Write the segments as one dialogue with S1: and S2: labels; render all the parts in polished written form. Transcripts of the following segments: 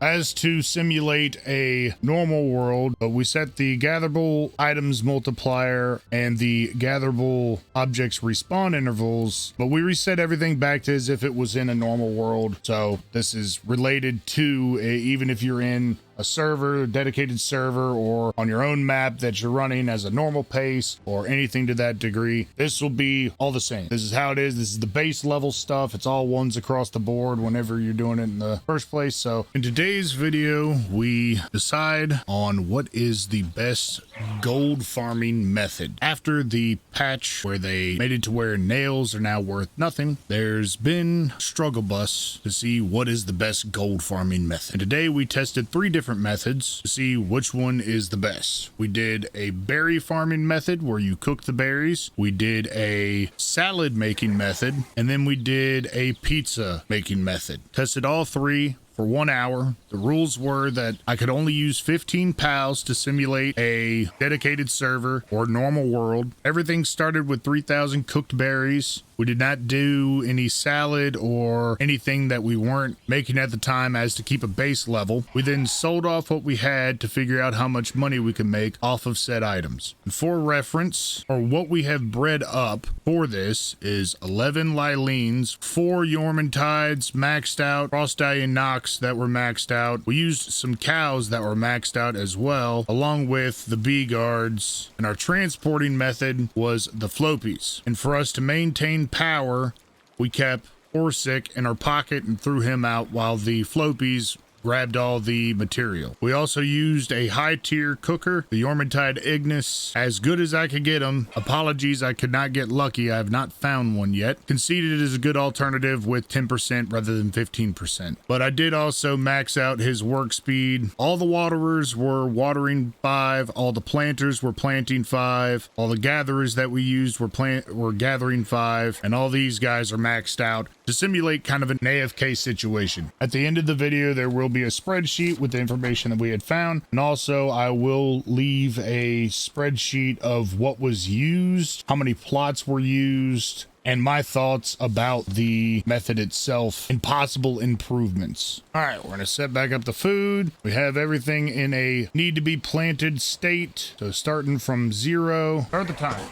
S1: as to simulate a normal world, but we set the gatherable items multiplier and the gatherable objects respawn intervals, but we reset everything back to as if it was in a normal world. So this is related to even if you're in a server, a dedicated server, or on your own map that you're running as a normal pace or anything to that degree, this will be all the same. This is how it is. This is the base level stuff. It's all ones across the board whenever you're doing it in the first place. So in today's video, we decide on what is the best gold farming method. After the patch where they made it to where nails are now worth nothing, there's been struggle bus to see what is the best gold farming method. And today we tested 3 different methods to see which one is the best. We did a berry farming method where you cook the berries. We did a salad making method, and then we did a pizza making method. Tested all 3 for 1 hour. The rules were that I could only use 15 pals to simulate a dedicated server or normal world. Everything started with 3,000 cooked berries. We did not do any salad or anything that we weren't making at the time as to keep a base level. We then sold off what we had to figure out how much money we could make off of said items. And for reference, or what we have bred up for this is 11 Lilines, 4 Yormantides maxed out, Frostallion Nox that were maxed out. We used some cows that were maxed out as well, along with the bee guards. And our transporting method was the flopies. And for us to maintain power, we kept Orsic in our pocket and threw him out while the flopies grabbed all the material. We also used a high tier cooker, the Yormantide Ignis, as good as I could get them. Apologies, I could not get lucky. I have not found one yet. Conceded it is a good alternative with 10% rather than 15%. But I did also max out his work speed. All the waterers were watering 5. All the planters were planting 5. All the gatherers that we used were gathering 5. And all these guys are maxed out to simulate kind of an AFK situation. At the end of the video, there will be a spreadsheet with the information that we had found, and also I will leave a spreadsheet of what was used, how many plots were used, and my thoughts about the method itself and possible improvements. All right, we're gonna set back up the food. We have everything in a need to be planted state, so starting from 0. Start the time.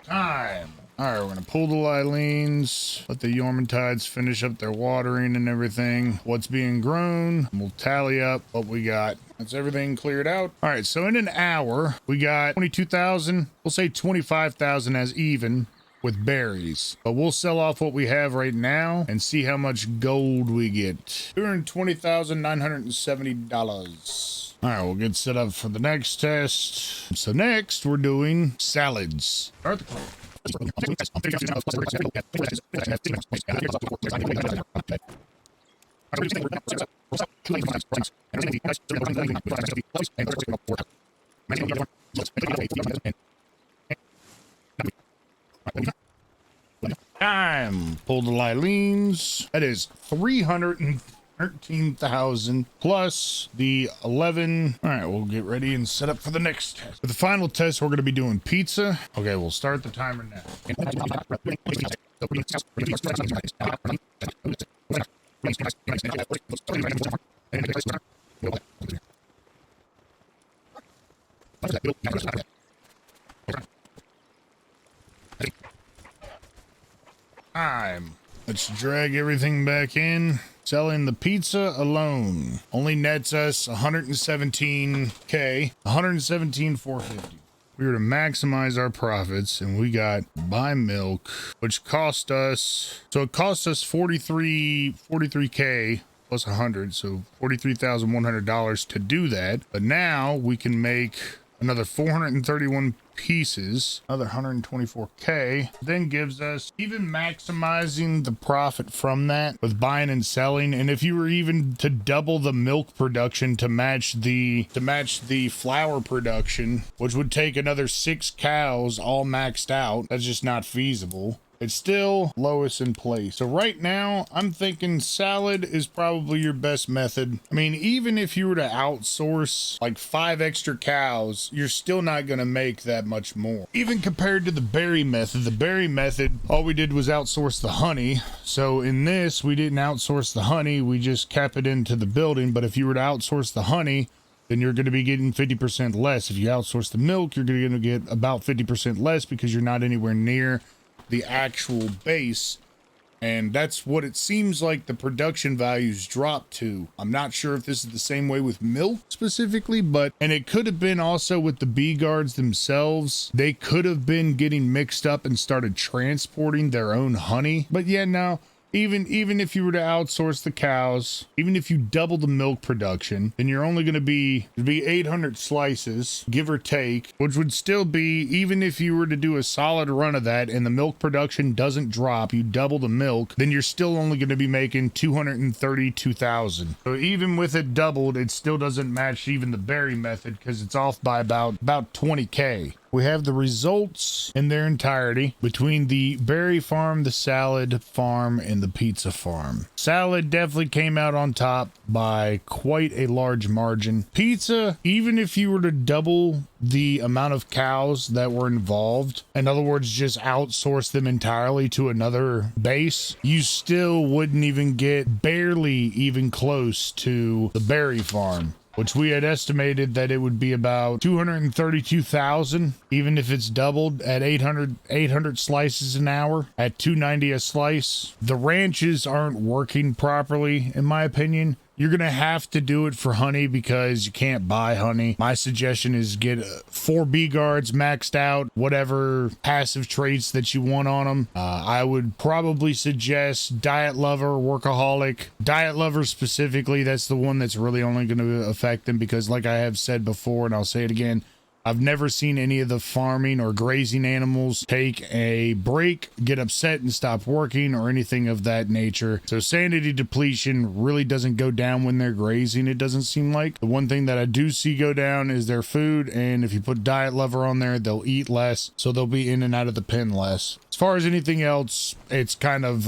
S1: Time. All right, we're gonna pull the Lilines, let the Yormantides finish up their watering and everything. What's being grown, we'll tally up what we got. That's everything cleared out. All right, so in an hour, we got 22,000. We'll say 25,000 as even with berries, but we'll sell off what we have right now and see how much gold we get. $220,970. All right, we'll get set up for the next test. So next we're doing salads. Start the clock. Time. Pull the Lilines. That is 313,000 plus the 11. All right, we'll get ready and set up for the next test. For the final test, we're going to be doing pizza. Okay, we'll start the timer now. Time. Let's drag everything back in. Selling the pizza alone only nets us 117K, 117,450. We were to maximize our profits, and we got buy milk, which cost us, so it cost us 43K plus 100, so $43,100 to do that. But now we can make another 431 pieces, another 124K, then gives us even maximizing the profit from that with buying and selling. And if you were even to double the milk production to match the flour production, which would take another 6 cows all maxed out, that's just not feasible. it's still lowest in place. So right now I'm thinking salad is probably your best method. I mean, even if you were to outsource like 5 extra cows, you're still not going to make that much more. Even compared to the berry method, all we did was outsource the honey. So in this, we didn't outsource the honey, we just kept it into the building. But if you were to outsource the honey, then you're going to be getting 50% less. If you outsource the milk, you're going to get about 50% less because you're not anywhere near the actual base. And that's what it seems like the production values drop to. I'm not sure if this is the same way with milk specifically, and it could have been also with the bee guards themselves. They could have been getting mixed up and started transporting their own honey. But yeah, no. Even if you were to outsource the cows, even if you double the milk production, then you're only going to be 800 slices, give or take, which would still be, even if you were to do a solid run of that and the milk production doesn't drop, you double the milk, then you're still only going to be making 232,000. So even with it doubled, it still doesn't match even the berry method because it's off by about 20K. We have the results in their entirety between the berry farm, the salad farm, and the pizza farm. Salad definitely came out on top by quite a large margin. Pizza, even if you were to double the amount of cows that were involved, in other words, just outsource them entirely to another base, you still wouldn't even get barely even close to the berry farm, which we had estimated that it would be about 232,000, even if it's doubled at 800 slices an hour at 290 a slice. The ranches aren't working properly, in my opinion. You're going to have to do it for honey because you can't buy honey. My suggestion is get 4 bee guards maxed out, whatever passive traits that you want on them. I would probably suggest Diet Lover, Workaholic. Diet Lover specifically, that's the one that's really only going to affect them because, like I have said before, and I'll say it again, I've never seen any of the farming or grazing animals take a break, get upset and stop working or anything of that nature. So sanity depletion really doesn't go down when they're grazing, it doesn't seem like. The one thing that I do see go down is their food, and if you put Diet Lover on there, they'll eat less, so they'll be in and out of the pen less. As far as anything else, it's kind of,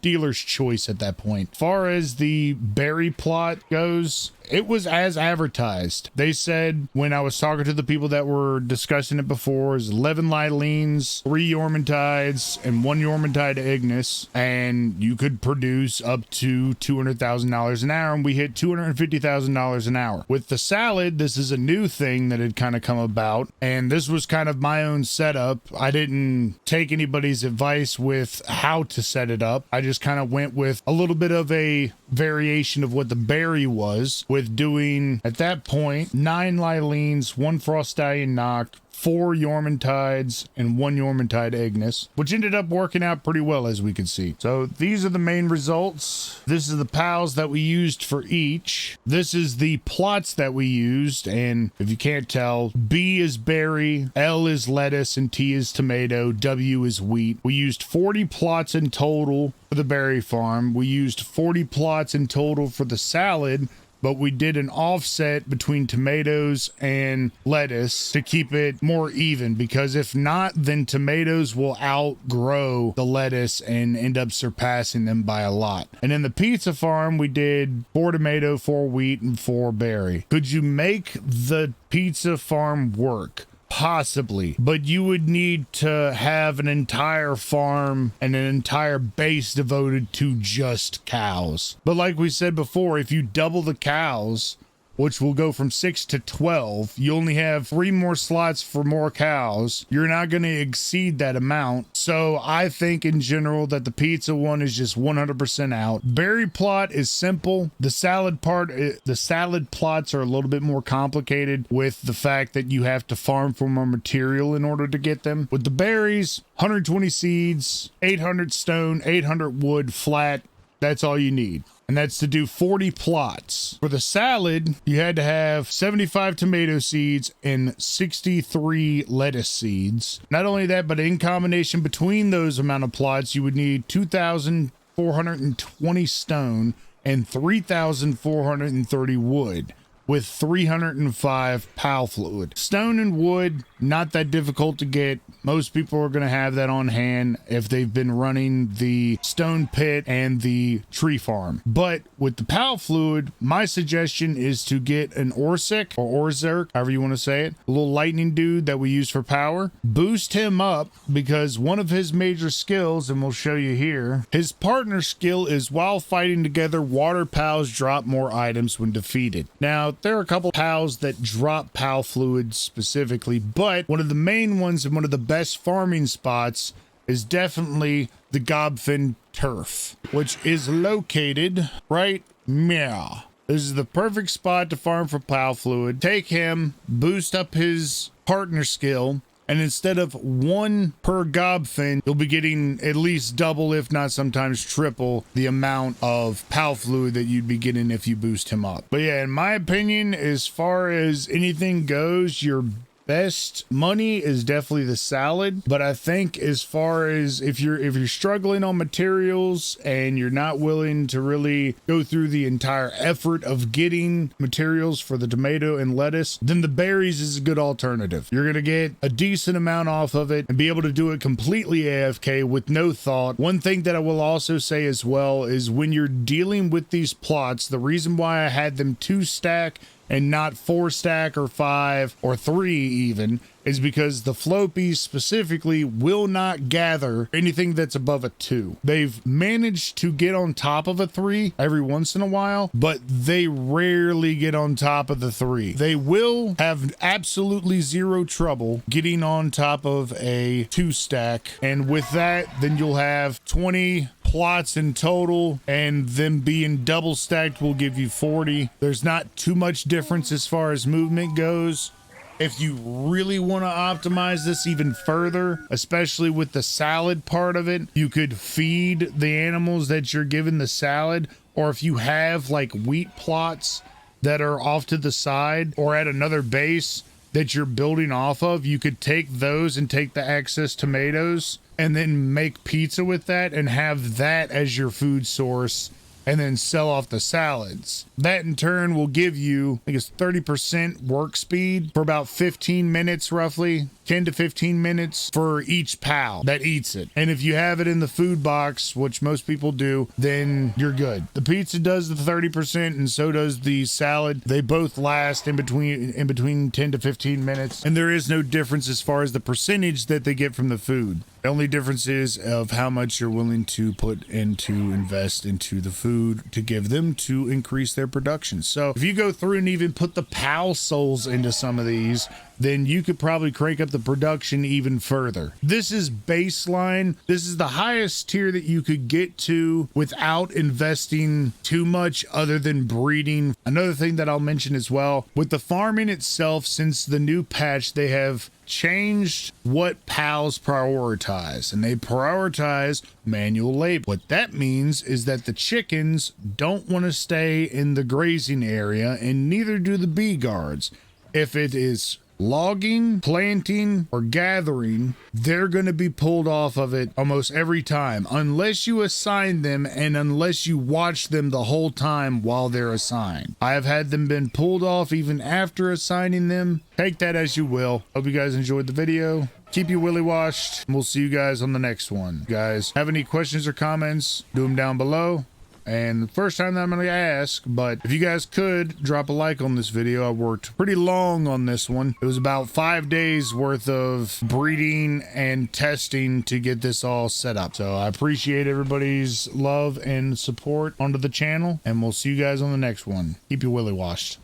S1: dealer's choice at that point. As far as the berry plot goes, it was as advertised. They said when I was talking to the people that were discussing it before, is 11 Lilines, 3 Yormantides, and 1 Yormantide Ignis, and you could produce up to $200,000 an hour, and we hit $250,000 an hour. With the salad, this is a new thing that had kind of come about, and this was kind of my own setup. I didn't take anybody's advice with how to set it up. I just kind of went with a little bit of a variation of what the berry was, with doing at that point 9 Lilines, 1 Frost Stallion Knock, 4 Yormantides, and 1 Yormantide Ignis, which ended up working out pretty well, as we could see. So these are the main results. This is the pals that we used for each. This is the plots that we used, and if you can't tell, B is berry, L is lettuce, and T is tomato, W is wheat. We used 40 plots in total for the berry farm. We used 40 plots in total for the salad, but we did an offset between tomatoes and lettuce to keep it more even, because if not, then tomatoes will outgrow the lettuce and end up surpassing them by a lot. And in the pizza farm, we did 4 tomato, 4 wheat, and 4 berry. Could you make the pizza farm work? Possibly, but you would need to have an entire farm and an entire base devoted to just cows. But like we said before, if you double the cows, which will go from 6 to 12, you only have 3 more slots for more cows. You're not going to exceed that amount. So I think in general that the pizza one is just 100% out. Berry plot is simple. The salad plots are a little bit more complicated with the fact that you have to farm for more material in order to get them. With the berries, 120 seeds, 800 stone, 800 wood flat. That's all you need. And that's to do 40 plots. For the salad, you had to have 75 tomato seeds and 63 lettuce seeds. Not only that, but in combination between those amount of plots, you would need 2,420 stone and 3,430 wood. with 305 PAL fluid. Stone and wood, not that difficult to get. Most people are going to have that on hand if they've been running the stone pit and the tree farm. But with the PAL fluid, my suggestion is to get an Orsic or Orzerk, however you want to say it, a little lightning dude that we use for power. Boost him up because one of his major skills, and we'll show you here, his partner skill is while fighting together, water pals drop more items when defeated. Now, there are a couple pals that drop PAL fluid specifically, but one of the main ones and one of the best farming spots is definitely the Gobfin Turf, which is located right meow. This is the perfect spot to farm for PAL fluid. Take him, boost up his partner skill, and instead of 1 per Gobfin, you'll be getting at least double, if not sometimes triple, the amount of PAL fluid that you'd be getting if you boost him up. But yeah, in my opinion, as far as anything goes, your best money is definitely the salad. But I think as far as if you're struggling on materials and you're not willing to really go through the entire effort of getting materials for the tomato and lettuce, then the berries is a good alternative. You're gonna get a decent amount off of it and be able to do it completely AFK with no thought. One thing that I will also say as well is when you're dealing with these plots, the reason why I had them 2 stack and not 4 stack or 5 or 3 even, is because the Flopies specifically will not gather anything that's above a 2. They've managed to get on top of a 3 every once in a while, but they rarely get on top of the 3. They will have absolutely zero trouble getting on top of a 2 stack, and with that, then you'll have 20 plots in total, and them being double stacked will give you 40. There's not too much difference as far as movement goes. If you really want to optimize this even further, especially with the salad part of it, you could feed the animals that you're giving the salad, or if you have like wheat plots that are off to the side or at another base that you're building off of, you could take those and take the excess tomatoes and then make pizza with that and have that as your food source and then sell off the salads. That in turn will give you, I think it's 30% work speed for about 15 minutes roughly, 10 to 15 minutes for each pal that eats it. And if you have it in the food box, which most people do, then you're good. The pizza does the 30% and so does the salad. They both last in between 10 to 15 minutes. And there is no difference as far as the percentage that they get from the food. The only difference is of how much you're willing to put into invest into the food to give them to increase their production. So if you go through and even put the PAL souls into some of these, then you could probably crank up the production even further. This is baseline. This is the highest tier that you could get to without investing too much other than breeding. Another thing that I'll mention as well, with the farming itself, since the new patch, they have changed what pals prioritize, and they prioritize manual labor. What that means is that the chickens don't want to stay in the grazing area, and neither do the bee guards. If it is logging, planting, or gathering, they're going to be pulled off of it almost every time, unless you assign them and unless you watch them the whole time while they're assigned. I have had them been pulled off even after assigning them. Take that as you will. Hope you guys enjoyed the video. Keep you willy washed. We'll see you guys on the next one. Guys, have any questions or comments, do them down below. And the first time that I'm going to ask, but if you guys could drop a like on this video. I worked pretty long on this one. It was about 5 days worth of breeding and testing to get this all set up. So I appreciate everybody's love and support onto the channel, and we'll see you guys on the next one. Keep you willy washed.